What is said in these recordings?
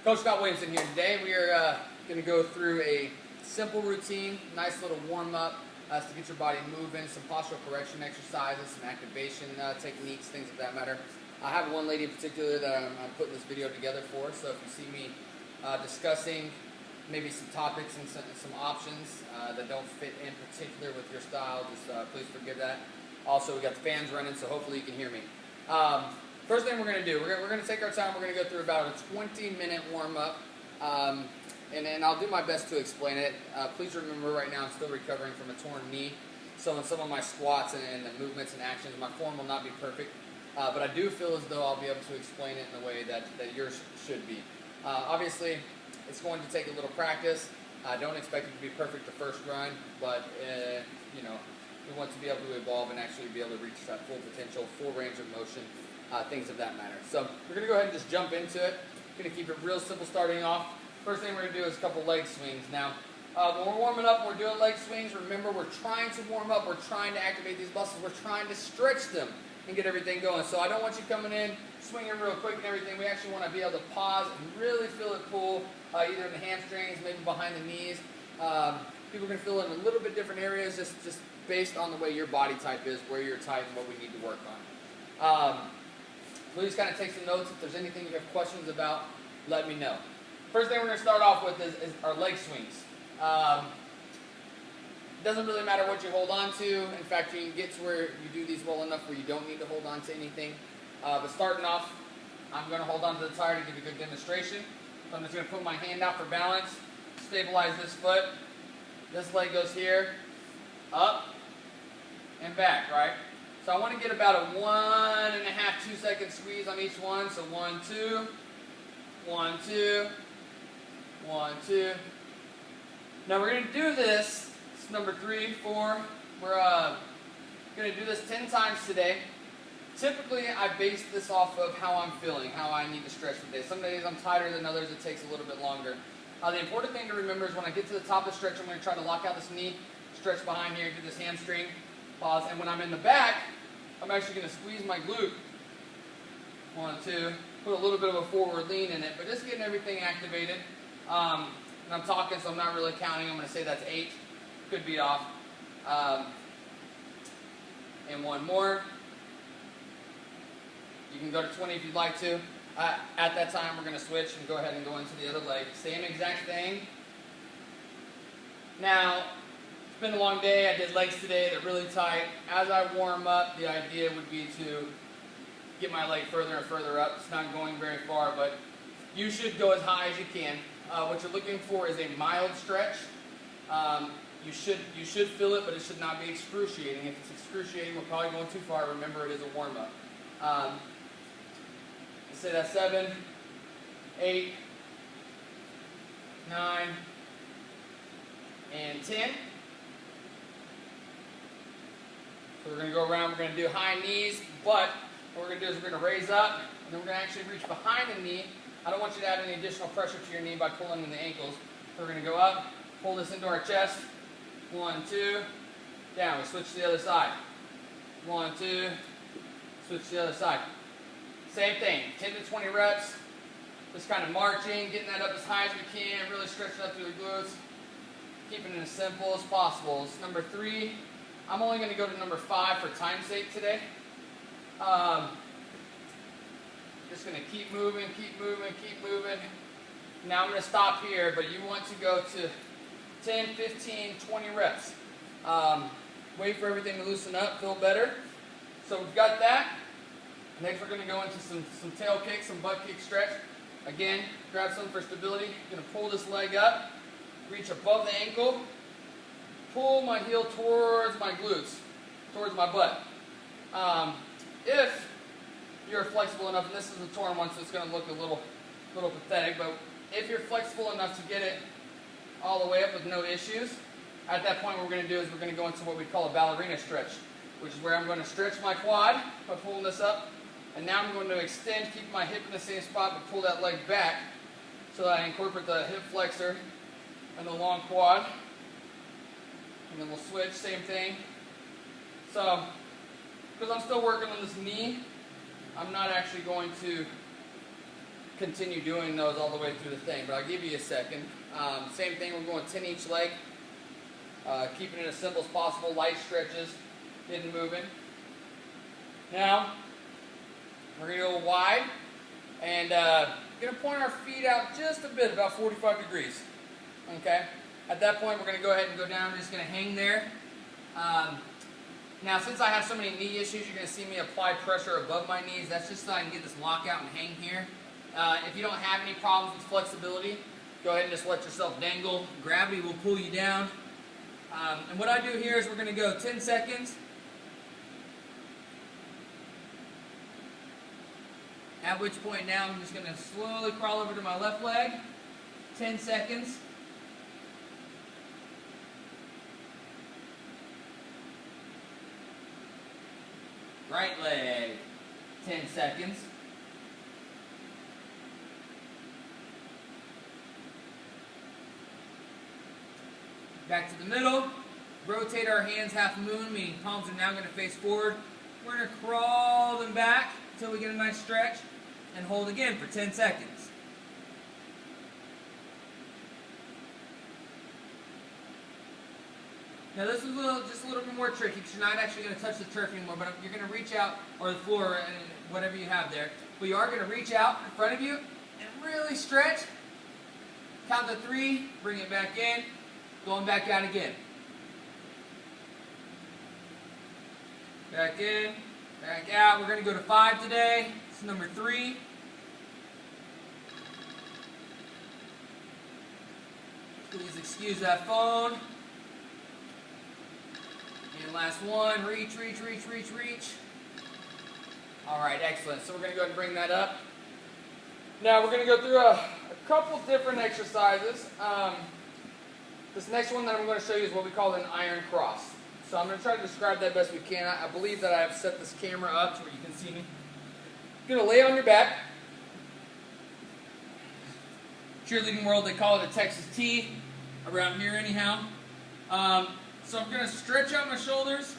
Coach Scott Williamson here. Today we are going to go through a simple routine, nice little warm-up to get your body moving, some postural correction exercises, some activation techniques, things of that matter. I have one lady in particular that I'm putting this video together for, so if you see me discussing maybe some topics and some options that don't fit in particular with your style, just please forgive that. Also, we got the fans running, so hopefully you can hear me. First thing we're going to do, we're going to take our time. We're going to go through about a 20-minute warm-up, and I'll do my best to explain it. Please remember, right now I'm still recovering from a torn knee, so in some of my squats and the movements and actions, my form will not be perfect, but I do feel as though I'll be able to explain it in the way that yours should be. Obviously, it's going to take a little practice. I don't expect it to be perfect the first run, but you know, we want to be able to evolve and actually be able to reach that full potential, full range of motion, things of that matter. So we're going to go ahead and just jump into it. We're going to keep it real simple starting off. First thing we're going to do is a couple leg swings. Now, when we're warming up, we're doing leg swings. Remember, we're trying to warm up. We're trying to activate these muscles. We're trying to stretch them and get everything going. So I don't want you coming in, swinging real quick and everything. We actually want to be able to pause and really feel it pull, either in the hamstrings, maybe behind the knees. People are going to feel it in a little bit different areas, just based on the way your body type is, where you're tight, and what we need to work on. Please kind of take some notes. If there's anything you have questions about, let me know. First thing we're going to start off with is our leg swings. Doesn't really matter what you hold on to. In fact, you can get to where you do these well enough where you don't need to hold on to anything. But starting off, I'm going to hold on to the tire to give you a good demonstration. So I'm just going to put my hand out for balance, stabilize this foot. This leg goes here, up, and back, right? So I want to get about a 1.5, 2 second squeeze on each one. So 1, 2, 1, 2, 1, 2. Now we're going to do this. It's number 3, 4. We're going to do this 10 times today. Typically, I base this off of how I'm feeling, how I need to stretch the day. Some days I'm tighter than others. It takes a little bit longer. The important thing to remember is when I get to the top of the stretch, I'm going to try to lock out this knee, stretch behind here, do this hamstring, pause. And when I'm in the back, I'm actually going to squeeze my glute. 1, 2. Put a little bit of a forward lean in it, but just getting everything activated. And I'm talking, so I'm not really counting. I'm going to say that's 8. Could be off. And one more. You can go to 20 if you'd like to. At that time, we're going to switch and go ahead and go into the other leg. Same exact thing. Now, it's been a long day. I did legs today. They're really tight. As I warm up, the idea would be to get my leg further and further up. It's not going very far, but you should go as high as you can. What you're looking for is a mild stretch. You should feel it, but it should not be excruciating. If it's excruciating, we're probably going too far. Remember, it is a warm-up. Let's say that's 7, 8, 9, and 10. So we're going to go around. We're going to do high knees, but what we're going to do is we're going to raise up, and then we're going to actually reach behind the knee. I don't want you to add any additional pressure to your knee by pulling in the ankles. So we're going to go up, pull this into our chest. 1, 2, down. We switch to the other side. 1, 2, switch to the other side. Same thing, 10 to 20 reps. Just kind of marching, getting that up as high as we can, really stretching up through the glutes. Keeping it as simple as possible. It's number 3. I'm only going to go to number 5 for time's sake today. Just going to keep moving, keep moving, keep moving. Now I'm going to stop here, but you want to go to 10, 15, 20 reps. Wait for everything to loosen up, feel better. So we've got that. Next we're going to go into some tail kicks, some butt kick stretch. Again, grab some for stability. Going to pull this leg up, reach above the ankle, pull my heel towards my glutes, towards my butt. If you're flexible enough, and this is a torn one, so it's going to look a little pathetic, but if you're flexible enough to get it all the way up with no issues, at that point what we're going to do is we're going to go into what we call a ballerina stretch, which is where I'm going to stretch my quad by pulling this up, and now I'm going to extend, keep my hip in the same spot, but pull that leg back so that I incorporate the hip flexor and the long quad. And then we'll switch, same thing. So, because I'm still working on this knee, I'm not actually going to continue doing those all the way through the thing, but I'll give you a second. Same thing, we're going 10 each leg. Keeping it as simple as possible, light stretches, getting moving. Now, we're going to go wide, and going to point our feet out just a bit, about 45 degrees. Okay? At that point, we're going to go ahead and go down. I'm just going to hang there. Now, since I have so many knee issues, you're going to see me apply pressure above my knees. That's just so I can get this lockout and hang here. If you don't have any problems with flexibility, go ahead and just let yourself dangle. Gravity will pull you down. And what I do here is we're going to go 10 seconds. At which point now I'm just going to slowly crawl over to my left leg. 10 seconds. Right leg. 10 seconds. Back to the middle. Rotate our hands half moon, meaning palms are now going to face forward. We're going to crawl them back until we get a nice stretch and hold again for 10 seconds. Now this is just a little bit more tricky because you're not actually going to touch the turf anymore, but you're going to reach out, or the floor, and whatever you have there. But you are going to reach out in front of you and really stretch. Count to 3, bring it back in, going back out again. Back in, back out. We're going to go to 5 today. This is number 3. Please excuse that phone. And last one. Reach, reach, reach, reach, reach. All right, excellent. So we're going to go ahead and bring that up. Now we're going to go through a couple different exercises. This next one that I'm going to show you is what we call an iron cross. So I'm going to try to describe that best we can. I believe that I have set this camera up to where you can see me. You're going to lay on your back. Cheerleading world, they call it a Texas T. Around here anyhow. So I'm going to stretch out my shoulders,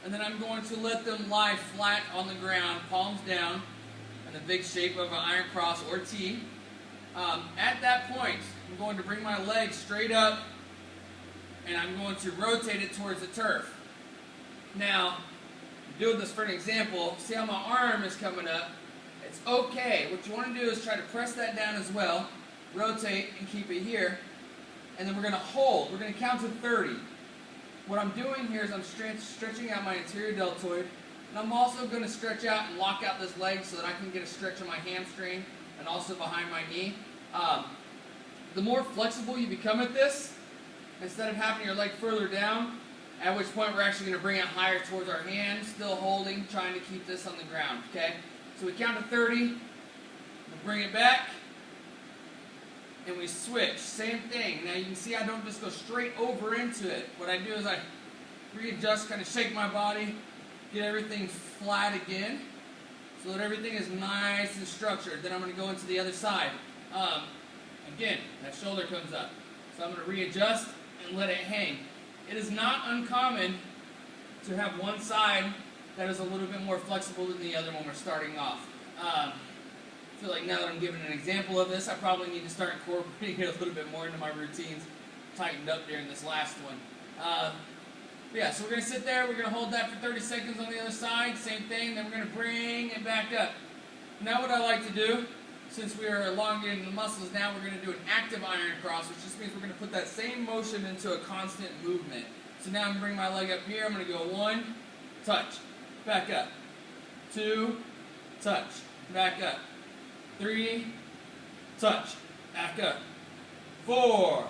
and then I'm going to let them lie flat on the ground, palms down, in the big shape of an iron cross or T. At that point, I'm going to bring my legs straight up, and I'm going to rotate it towards the turf. Now, I'm doing this for an example. See how my arm is coming up? It's okay. What you want to do is try to press that down as well, rotate, and keep it here. And then we're going to hold. We're going to count to 30. What I'm doing here is I'm stretching out my anterior deltoid, and I'm also going to stretch out and lock out this leg so that I can get a stretch on my hamstring and also behind my knee. The more flexible you become at this, instead of having your leg further down, at which point we're actually going to bring it higher towards our hand, still holding, trying to keep this on the ground, okay? So we count to 30, we'll bring it back, and we switch. Same thing. Now you can see I don't just go straight over into it. What I do is I readjust, kind of shake my body, get everything flat again, so that everything is nice and structured. Then I'm going to go into the other side. Again, that shoulder comes up. So I'm going to readjust and let it hang. It is not uncommon to have one side that is a little bit more flexible than the other when we're starting off. I feel like now that I'm giving an example of this, I probably need to start incorporating it a little bit more into my routines. Tightened up during this last one. Yeah, so we're going to sit there, we're going to hold that for 30 seconds on the other side, same thing, then we're going to bring it back up. Now what I like to do, since we are elongating the muscles now, we're going to do an active iron cross, which just means we're going to put that same motion into a constant movement. So now I'm going to bring my leg up here, I'm going to go 1, touch, back up, 2, touch, back up, 3, touch, back up, 4,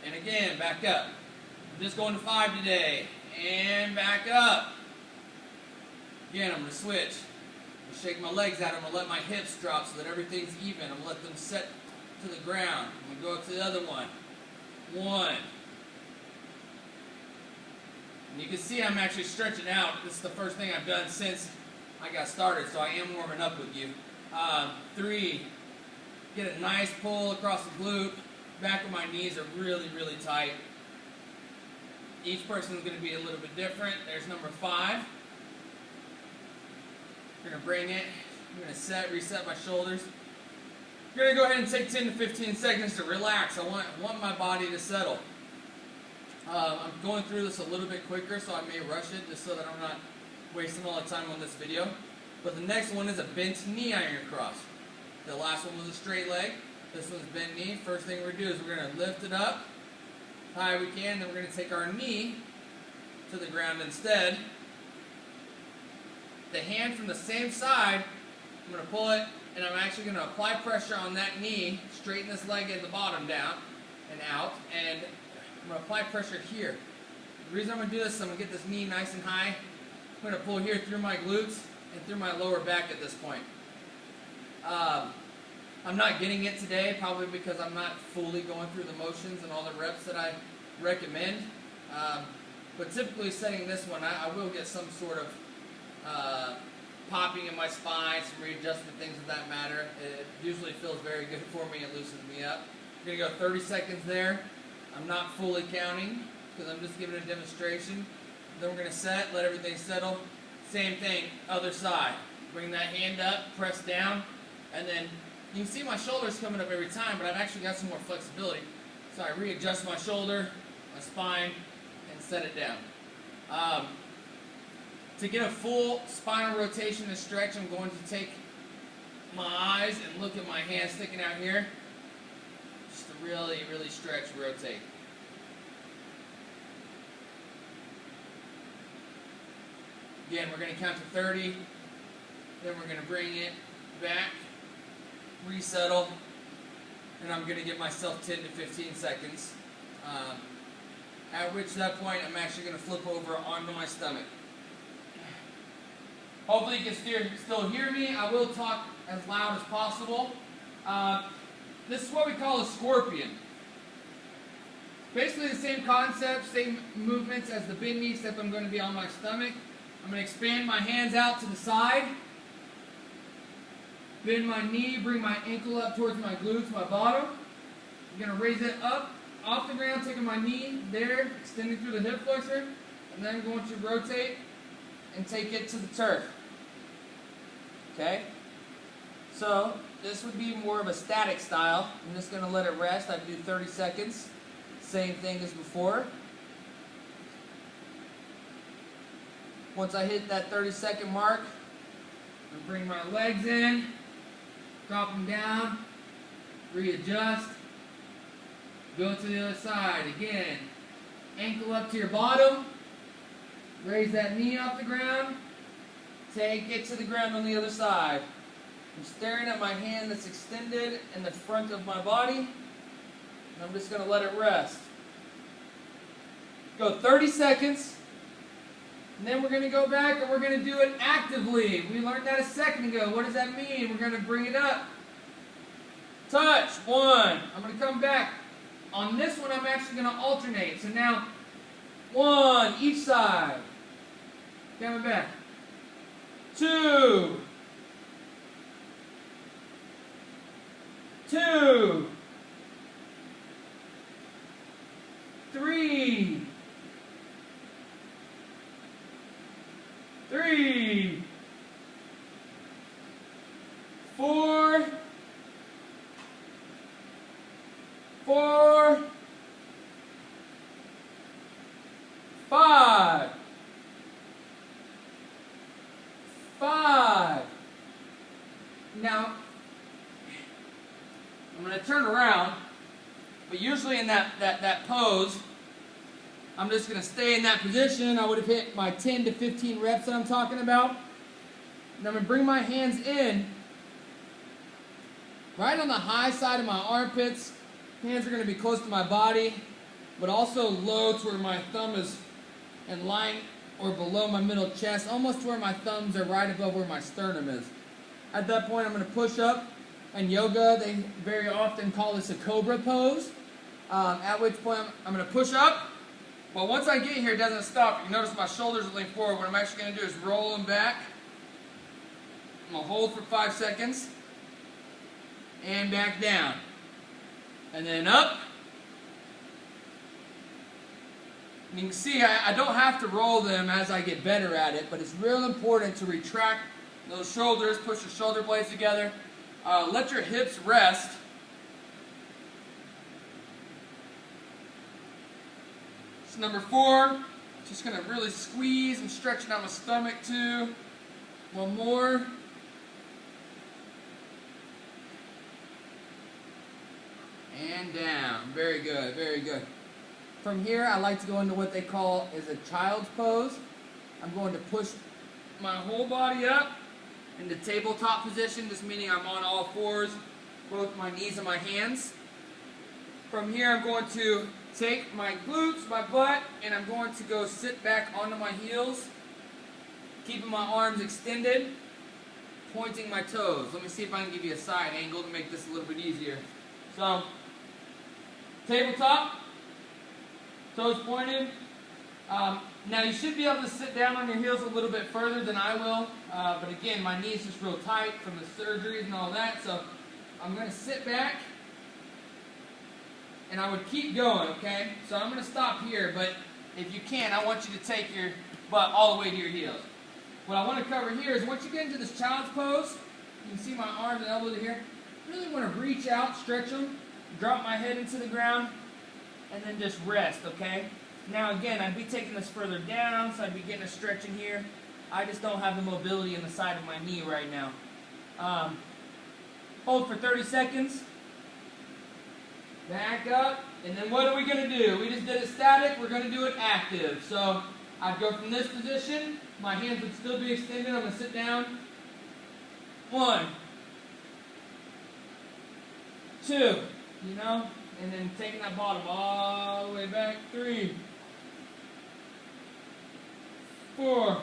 and again, back up. I'm just going to 5 today, and back up. Again, I'm going to switch. I'm going to shake my legs out. I'm going to let my hips drop so that everything's even. I'm going to let them set to the ground. I'm going to go up to the other one. 1. And you can see I'm actually stretching out. This is the first thing I've done since I got started, so I am warming up with you. 3. Get a nice pull across the glute. Back of my knees are really, really tight. Each person is going to be a little bit different. There's number 5. We're going to bring it. I'm going to reset my shoulders. I'm going to go ahead and take 10 to 15 seconds to relax. I want my body to settle. I'm going through this a little bit quicker, so I may rush it just so that I'm not wasting all the time on this video. But the next one is a bent knee iron cross. The last one was a straight leg. This one's bent knee. First thing we're going to do is we're going to lift it up high we can, then we're going to take our knee to the ground instead. The hand from the same side, I'm going to pull it, and I'm actually going to apply pressure on that knee, straighten this leg at the bottom down and out, and I'm going to apply pressure here. The reason I'm going to do this is I'm going to get this knee nice and high. I'm going to pull here through my glutes and through my lower back at this point. I'm not getting it today, probably because I'm not fully going through the motions and all the reps that I recommend. But typically setting this one, I will get some sort of popping in my spine, some readjustment, things of that matter. It usually feels very good for me. It loosens me up. I'm going to go 30 seconds there. I'm not fully counting because I'm just giving a demonstration. Then we're going to set, let everything settle. Same thing, other side. Bring that hand up, press down, and then you can see my shoulders coming up every time, but I've actually got some more flexibility. So I readjust my shoulder, my spine, and set it down. To get a full spinal rotation and stretch, I'm going to take my eyes and look at my hand sticking out here. Just to really, really stretch, rotate. Again, we're going to count to 30. Then we're going to bring it back, resettle, and I'm going to give myself 10 to 15 seconds. At that point, I'm actually going to flip over onto my stomach. Hopefully you can still hear me. I will talk as loud as possible. This is what we call a scorpion. Basically the same concept, same movements as the bend knee, except I'm going to be on my stomach. I'm going to expand my hands out to the side. Bend my knee, bring my ankle up towards my glutes, my bottom. I'm going to raise it up off the ground, taking my knee there, extending through the hip flexor, and then I'm going to rotate and take it to the turf. Okay? So, this would be more of a static style. I'm just going to let it rest. I do 30 seconds. Same thing as before. Once I hit that 30-second mark, I bring my legs in, drop them down, readjust, go to the other side. Again, ankle up to your bottom, raise that knee off the ground, take it to the ground on the other side. I'm staring at my hand that's extended in the front of my body, and I'm just going to let it rest. Go 30 seconds, and then we're going to go back and we're going to do it actively. We learned that a second ago. What does that mean? We're going to bring it up. Touch, 1. I'm going to come back. On this one, I'm actually going to alternate. So now, 1, each side. Coming back. 2. 2. 3. 3. 4. 4. 5. 5. Now, I'm going to turn around, but usually in that pose, I'm just going to stay in that position. I would have hit my 10 to 15 reps that I'm talking about. And I'm going to bring my hands in, right on the high side of my armpits. Hands are going to be close to my body, but also low to where my thumb is in line or below my middle chest, almost to where my thumbs are right above where my sternum is. At that point, I'm going to push up. In yoga, they very often call this a cobra pose, at which point I'm going to push up. But once I get here, it doesn't stop. You notice my shoulders are leaning forward. What I'm actually going to do is roll them back. I'm going to hold for 5 seconds. And back down. And then up. And you can see I don't have to roll them as I get better at it, but it's real important to retract those shoulders, push your shoulder blades together. let your hips rest. So number 4, just going to really squeeze and stretching out my stomach too. One more. And down. Very good, very good. From here, I like to go into what they call is a child's pose. I'm going to push my whole body up into tabletop position, just meaning I'm on all fours, both my knees and my hands. From here, I'm going to take my glutes, my butt, and I'm going to go sit back onto my heels, keeping my arms extended, pointing my toes. Let me see if I can give you a side angle to make this a little bit easier. So, tabletop, toes pointed. Now you should be able to sit down on your heels a little bit further than I will, but again, my knee's just real tight from the surgeries and all that, so I'm going to sit back, and I would keep going, okay? So I'm going to stop here, but if you can, I want you to take your butt all the way to your heels. What I want to cover here is once you get into this child's pose, you can see my arms and elbows here, really want to reach out, stretch them, drop my head into the ground, and then just rest, okay? Now again, I'd be taking this further down, so I'd be getting a stretch in here. I just don't have the mobility in the side of my knee right now. Hold for 30 seconds. Back up. And then what are we going to do? We just did it static. We're going to do it active. So I'd go from this position. My hands would still be extended. I'm going to sit down. 1, 2, you know, and then taking that bottom all the way back. 3, 4,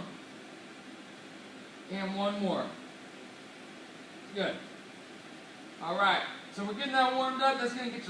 and one more. Good. All right, so we're getting that warmed up. That's going to get you